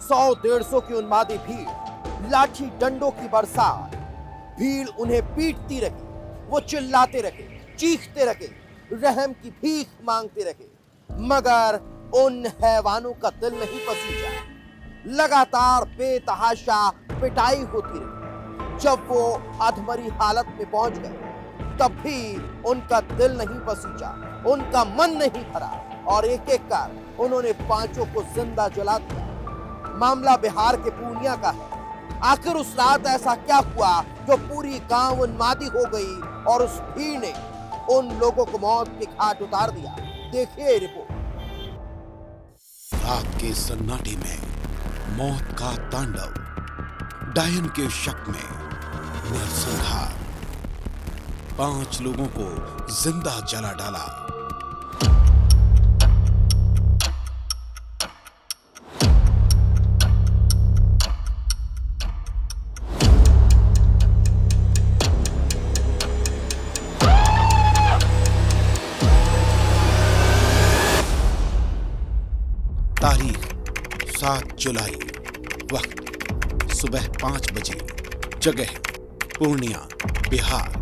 100-150 की उन्मादी भीड़, लाठी डंडों की बरसात। भीड़ उन्हें पीटती रही, वो चिल्लाते रहे, चीखते रहे, रहम की भीख मांगते रहे, मगर उन हैवानों का दिल नहीं पसीजा। लगातार बेतहाशा पिटाई होती रही। जब वो अधमरी हालत में पहुंच गए, तब भी उनका दिल नहीं पसीजा, उनका मन नहीं भरा और एक एक कर उन्होंने पांचों को जिंदा जला दिया। मामला बिहार के पूर्णिया का है। आखिर उस रात ऐसा क्या हुआ जो पूरी गांव उन्मादी हो गई और उस भीड़ ने उन लोगों को मौत के घाट उतार दिया? देखिए रिपोर्ट। रात के सन्नाटे में मौत का तांडव, डायन के शक में नरसंहार, 5 लोगों को जिंदा जला डाला। तारीख 7 जुलाई, वक्त सुबह 5 बजे, जगह पूर्णिया, बिहार।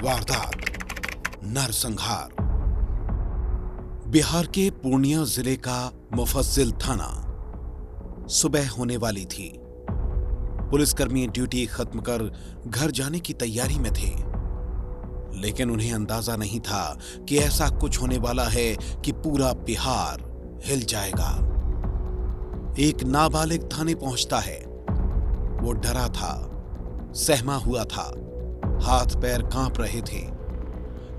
वारदात नरसंहार। बिहार के पूर्णिया जिले का मुफस्सिल थाना। सुबह होने वाली थी। पुलिसकर्मी ड्यूटी खत्म कर घर जाने की तैयारी में थे, लेकिन उन्हें अंदाजा नहीं था कि ऐसा कुछ होने वाला है कि पूरा बिहार हिल जाएगा। एक नाबालिग थाने पहुंचता है। वो डरा था, सहमा हुआ था, हाथ पैर कांप रहे थे,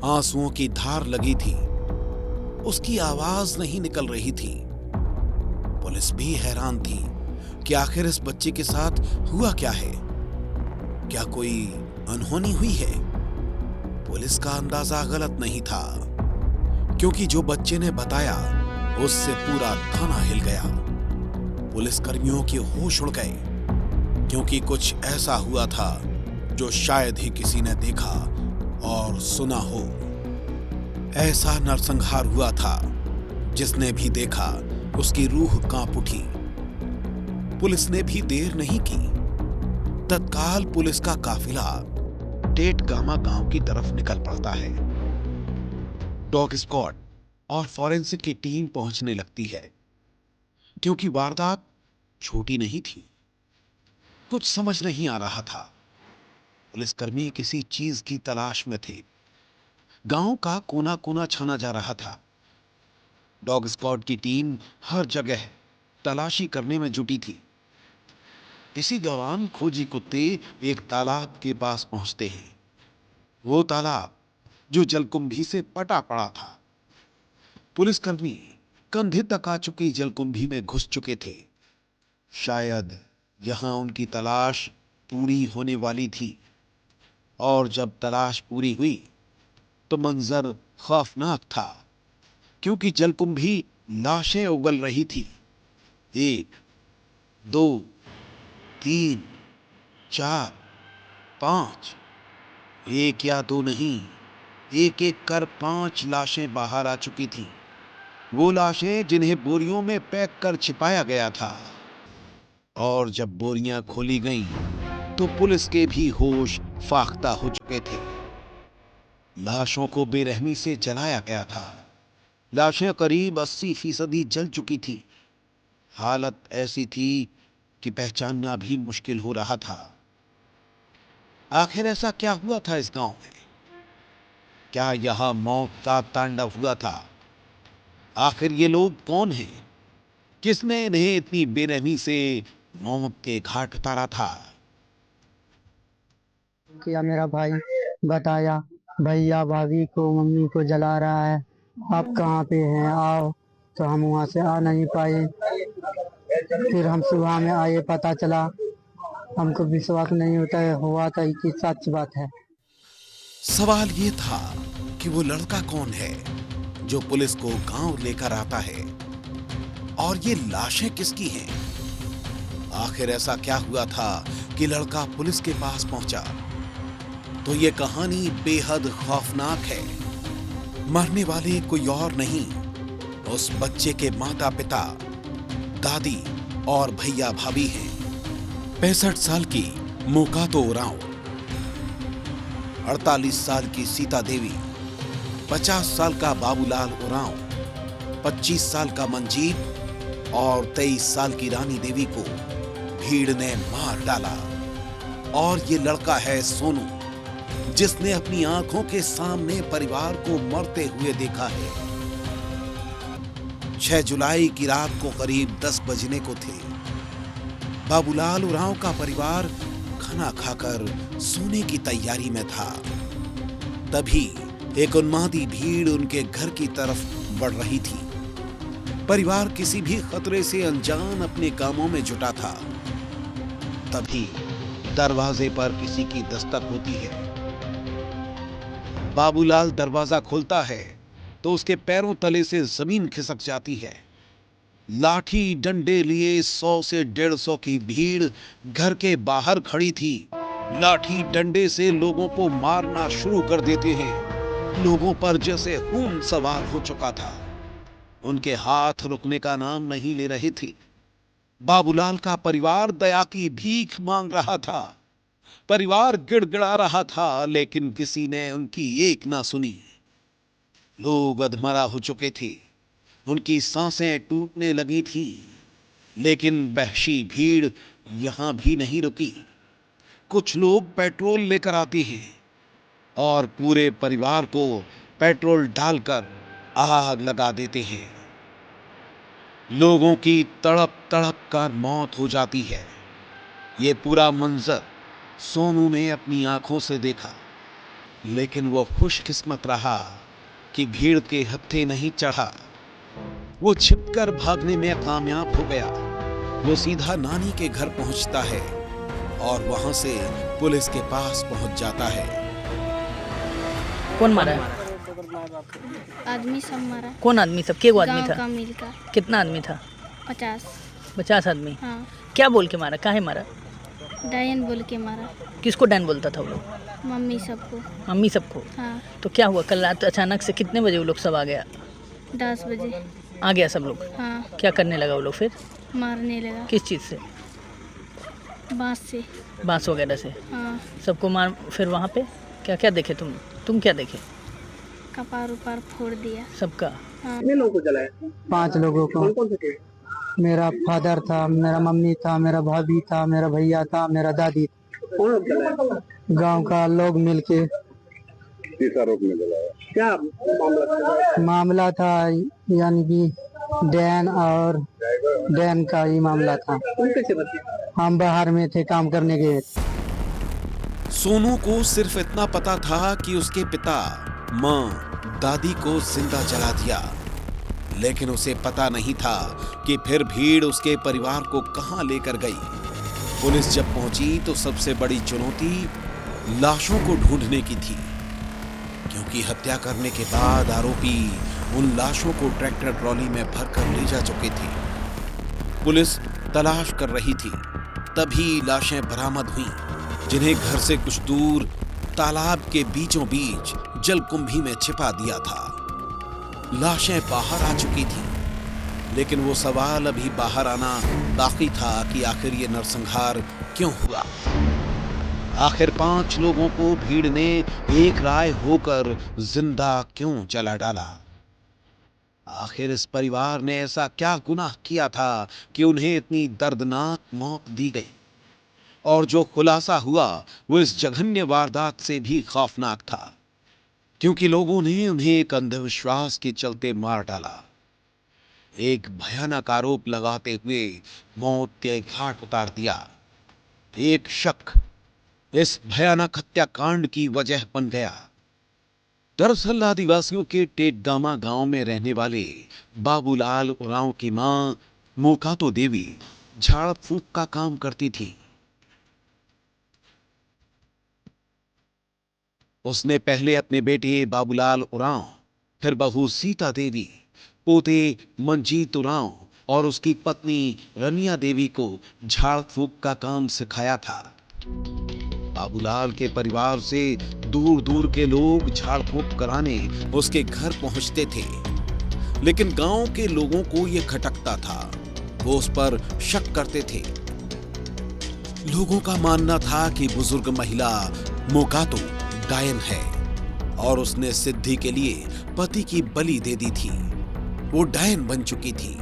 आंसुओं की धार लगी थी, उसकी आवाज नहीं निकल रही थी। पुलिस भी हैरान थी कि आखिर इस बच्चे के साथ हुआ क्या है। क्या कोई अनहोनी हुई है? पुलिस का अंदाजा गलत नहीं था, क्योंकि जो बच्चे ने बताया उससे पूरा थाना हिल गया। पुलिसकर्मियों के होश उड़ गए, क्योंकि कुछ ऐसा हुआ था जो शायद ही किसी ने देखा और सुना हो। ऐसा नरसंहार हुआ था, जिसने भी देखा उसकी रूह कांप उठी। पुलिस ने भी देर नहीं की। तत्काल पुलिस का काफिला टेट गामा गांव की तरफ निकल पड़ता है। डॉग स्क्वाड और फॉरेंसिक की टीम पहुंचने लगती है, क्योंकि वारदात छोटी नहीं थी। कुछ समझ नहीं आ रहा था। पुलिसकर्मी किसी चीज की तलाश में थे। गांव का कोना कोना छाना जा रहा था। डॉग स्क्वाड की टीम हर जगह तलाशी करने में जुटी थी। इसी दौरान खोजी कुत्ते एक तालाब के पास पहुंचते हैं। वो तालाब जो जलकुंभी से पटा पड़ा था। पुलिसकर्मी कंधे तक आ चुकी जलकुंभी में घुस चुके थे। शायद यहां उनकी तलाश पूरी होने वाली थी। और जब तलाश पूरी हुई तो मंजर खौफनाक था, क्योंकि जलकुंभी लाशें उगल रही थी। 1, 2, 3, 4, 5। 1 या 2 नहीं, एक एक कर 5 लाशें बाहर आ चुकी थीं। वो लाशें जिन्हें बोरियों में पैक कर छिपाया गया था। और जब बोरियां खोली गईं, तो पुलिस के भी होश फाख्ता हो चुके थे। लाशों को बेरहमी से जलाया गया था। लाशें करीब 80% जल चुकी थी। हालत ऐसी थी कि पहचानना भी मुश्किल हो रहा था। आखिर ऐसा क्या हुआ था इस गांव में? क्या यहां मौत का तांडव हुआ था? आखिर ये लोग कौन हैं? किसने इन्हें इतनी बेरहमी से मौत के घाट उतारा था? किया मेरा भाई बताया, भैया भाभी को मम्मी को जला रहा है, आप कहाँ पे हैं, आओ। तो हम वहाँ से आ नहीं पाए। फिर हम सुबह में आए, पता चला, हमको विश्वास नहीं होता है, हुआ था कि सच बात है। सवाल ये था कि वो लड़का कौन है जो पुलिस को गांव लेकर आता है, और ये लाशें किसकी हैं? आखिर ऐसा क्या हुआ था कि लड़का पुलिस के पास पहुंचा? तो ये कहानी बेहद खौफनाक है। मरने वाले कोई और नहीं, उस बच्चे के माता पिता, दादी और भैया भाभी हैं 65 साल की मोकातो उरांव, 48 साल की सीता देवी, 50 साल का बाबूलाल उरांव, 25 साल का मंजीत और 23 साल की रानी देवी को भीड़ ने मार डाला। और ये लड़का है सोनू, जिसने अपनी आंखों के सामने परिवार को मरते हुए देखा है। 6 जुलाई की रात को करीब 10 बजने को थे। बाबूलाल उरांव का परिवार खाना खाकर सोने की तैयारी में था। तभी एक उन्मादी भीड़ उनके घर की तरफ बढ़ रही थी। परिवार किसी भी खतरे से अनजान अपने कामों में जुटा था। तभी दरवाजे पर किसी की दस्तक होती है। बाबूलाल दरवाजा खोलता है तो उसके पैरों तले से जमीन खिसक जाती है। लाठी डंडे लिए 100 से 150 की भीड़ घर के बाहर खड़ी थी। लाठी डंडे से लोगों को मारना शुरू कर देते हैं। लोगों पर जैसे खून सवार हो चुका था। उनके हाथ रुकने का नाम नहीं ले रहे थे। बाबूलाल का परिवार दया की भीख मांग रहा था। परिवार गिड़गिड़ा रहा था, लेकिन किसी ने उनकी एक ना सुनी। लोग अधमरा हो चुके थे। उनकी सांसें टूटने लगी थी। लेकिन वहशी भीड़ यहां भी नहीं रुकी। कुछ लोग पेट्रोल लेकर आते हैं और पूरे परिवार को पेट्रोल डालकर आग लगा देते हैं। लोगों की तड़प तड़प कर मौत हो जाती है। ये पूरा मंजर सोनू ने अपनी आंखों से देखा, लेकिन वो खुशकिस्मत रहा कि भीड़ के हत्थे नहीं चढ़ा। वो छिपकर भागने में कामयाब हो गया। वो सीधा नानी के घर पहुंचता है और वहां से पुलिस के पास पहुंच जाता है। कौन मारा है? आदमी सब मारा। कौन आदमी सब? के वो आदमी गांव था? का मिलकर कितना आदमी था? 50 आदमी। हाँ। क्या बोल के मारा? काहे मारा? डायन बोल के मारा। किसको डैन बोलता था वो लोग? मम्मी सबको। मम्मी सबको? हाँ। तो क्या हुआ कल रात अचानक से? कितने बजे वो लोग सब आ गया? 10 बजे। आ गया सब लोग? हाँ। क्या करने लगा वो लोग फिर? मारने लगा। किस चीज़ से? बांस से। बांस वगैरह से? हाँ। सबको मार। फिर वहाँ पे क्या क्या देखे तुम क्या देखे? कपार उपार फोड़ दिया सबका? हाँ। 5 लोगों को। मेरा फादर था, मेरा मम्मी था, मेरा भाभी था, मेरा भैया था, मेरा दादी था। गांव का लोग मिलके। क्या मामला था? यानी कि डैन का ही मामला था। हम बाहर में थे, काम करने गए। सोनू को सिर्फ इतना पता था कि उसके पिता माँ दादी को जिंदा जला दिया, लेकिन उसे पता नहीं था कि फिर भीड़ उसके परिवार को कहां लेकर गई। पुलिस जब पहुंची तो सबसे बड़ी चुनौती लाशों को ढूंढने की थी, क्योंकि हत्या करने के बाद आरोपी उन लाशों को ट्रैक्टर ट्रॉली में भरकर ले जा चुके थे। पुलिस तलाश कर रही थी। तभी लाशें बरामद हुईं, जिन्हें घर से कुछ दूर तालाब के बीचों बीच जलकुंभी में छिपा दिया था। लाशें बाहर आ चुकी थी, लेकिन वो सवाल अभी बाहर आना बाकी था कि आखिर ये नरसंहार क्यों हुआ। आखिर 5 लोगों को भीड़ ने एक राय होकर जिंदा क्यों जला डाला? आखिर इस परिवार ने ऐसा क्या गुनाह किया था कि उन्हें इतनी दर्दनाक मौत दी गई? और जो खुलासा हुआ वो इस जघन्य वारदात से भी खौफनाक था, क्योंकि लोगों ने उन्हें एक अंधविश्वास के चलते मार डाला। एक भयानक आरोप लगाते हुए मौत के घाट उतार दिया। एक शक इस भयानक हत्याकांड की वजह बन गया। दरअसल आदिवासियों के टेटगामा गांव में रहने वाले बाबूलाल उरांव की मां मोकातो देवी झाड़ फूंक का काम करती थी। उसने पहले अपने बेटे बाबूलाल उरांव, फिर बहू सीता देवी, पोते मंजीत उरांव और उसकी पत्नी रनिया देवी को झाड़ फूंक का काम सिखाया था। बाबूलाल के परिवार से दूर दूर के लोग झाड़ फूंक कराने उसके घर पहुंचते थे, लेकिन गांव के लोगों को यह खटकता था। वो उस पर शक करते थे। लोगों का मानना था कि बुजुर्ग महिला मोकातो डायन है और उसने सिद्धि के लिए पति की बलि दे दी थी। वो डायन बन चुकी थी।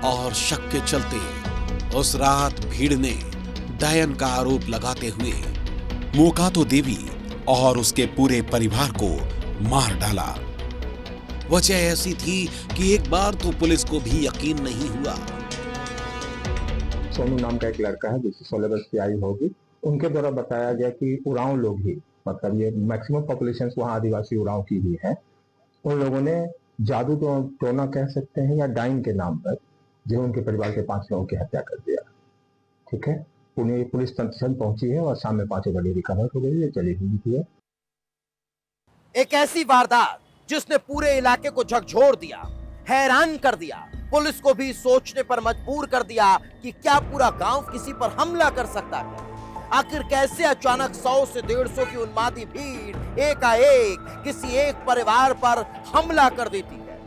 और शक के चलते उस रात भीड़ ने डायन का आरोप लगाते हुए मोकातो देवी और उसके पूरे परिवार को मार डाला। वजह ऐसी थी कि एक बार तो पुलिस को भी यकीन नहीं हुआ। सोनू नाम का एक लड़का है जिससे 16 वर्ष की आयु होगी, उनके द्वारा बताया गया कि उरांव लोग ही, मतलब ये मैक्सिमम पॉपुलेशन वहाँ आदिवासी उरांव की ही है, उन लोगों ने जादू टोना कह सकते हैं या डाइन के नाम पर जो उनके परिवार के 5 लोगों की हत्या कर दिया। ठीक है, पुलिस तत्क्षण पहुंची है और शाम में 5 बॉडी रिकवर हो गई है, चली हुई थी। एक ऐसी वारदात जिसने पूरे इलाके को झकझोर दिया, हैरान कर दिया, पुलिस को भी सोचने पर मजबूर कर दिया कि क्या पूरा गांव किसी पर हमला कर सकता है। आखिर कैसे अचानक 100 से 150 की उन्मादी भीड़ एकाएक किसी एक परिवार पर हमला कर देती है?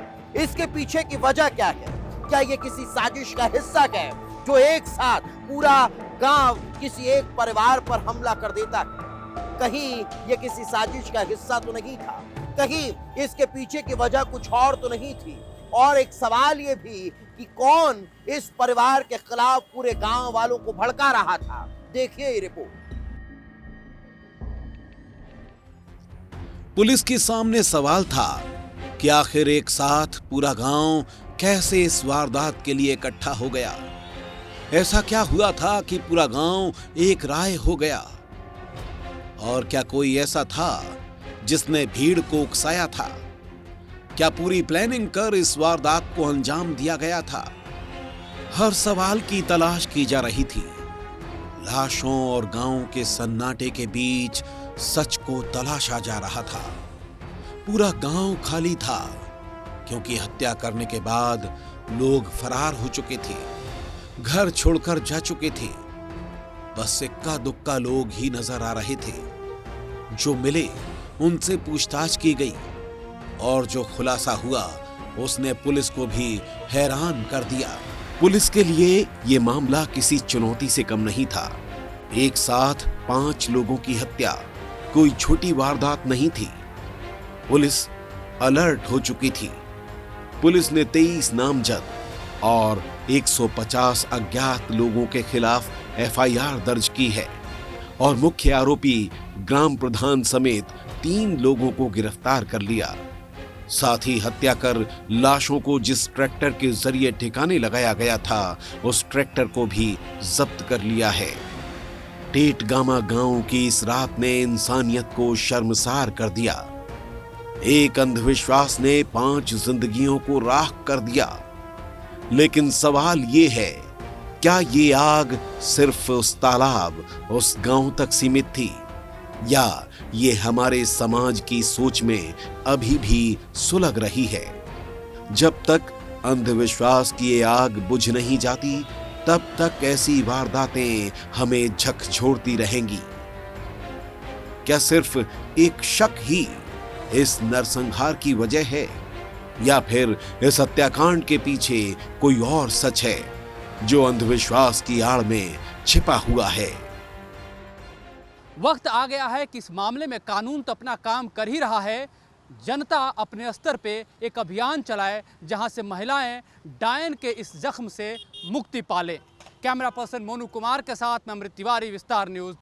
इसके पीछे की वजह क्या है? क्या ये किसी साजिश का हिस्सा है जो एक साथ पूरा गांव किसी एक परिवार पर हमला कर देता है? कहीं ये किसी साजिश का हिस्सा तो नहीं था? कहीं इसके पीछे की वजह कुछ और तो नहीं थी? और एक सवाल ये भी कि कौन इस परिवार के खिलाफ पूरे गांव वालों को भड़का रहा था? देखिए ये रिपोर्ट। पुलिस के सामने सवाल था कि आखिर एक साथ पूरा गांव कैसे इस वारदात के लिए इकट्ठा हो गया। ऐसा क्या हुआ था कि पूरा गांव एक राय हो गया? और क्या कोई ऐसा था जिसने भीड़ को उकसाया था? क्या पूरी प्लानिंग कर इस वारदात को अंजाम दिया गया था? हर सवाल की तलाश की जा रही थी। लाशों और गांव के सन्नाटे के बीच सच को तलाशा जा रहा था। पूरा गांव खाली था क्योंकि हत्या करने के बाद लोग फरार हो चुके थे, घर छोड़कर जा चुके थे। बस इक्का दुक्का लोग ही नजर आ रहे थे। जो मिले उनसे पूछताछ की गई और जो खुलासा हुआ उसने पुलिस को भी हैरान कर दिया। पुलिस के लिए यह मामला किसी चुनौती से कम नहीं था। एक साथ 5 लोगों की हत्या कोई छोटी वारदात नहीं थी। पुलिस अलर्ट हो चुकी थी। पुलिस ने 23 नामजद और 150 अज्ञात लोगों के खिलाफ एफआईआर दर्ज की है और मुख्य आरोपी ग्राम प्रधान समेत 3 लोगों को गिरफ्तार कर लिया। साथ ही हत्या कर लाशों को जिस ट्रैक्टर के जरिए ठिकाने लगाया गया था उस ट्रैक्टर को भी जब्त कर लिया है। टेटगामा गांव की इस रात ने इंसानियत को शर्मसार कर दिया। एक अंधविश्वास ने 5 जिंदगियों को राख कर दिया। लेकिन सवाल ये है, क्या ये आग सिर्फ उस तालाब, उस गांव तक सीमित थी या ये हमारे समाज की सोच में अभी भी सुलग रही है? जब तक अंधविश्वास की ये आग बुझ नहीं जाती तब तक ऐसी वारदातें हमें झकझोरती रहेंगी। क्या सिर्फ एक शक ही इस नरसंहार की वजह है या फिर इस हत्याकांड के पीछे कोई और सच है जो अंधविश्वास की आड़ में छिपा हुआ है? वक्त आ गया है कि इस मामले में कानून तो अपना काम कर ही रहा है, जनता अपने स्तर पे एक अभियान चलाए जहां से महिलाएं डायन के इस जख्म से मुक्ति पालें। कैमरा पर्सन मोनू कुमार के साथ मैं अमृत तिवारी, विस्तार न्यूज़,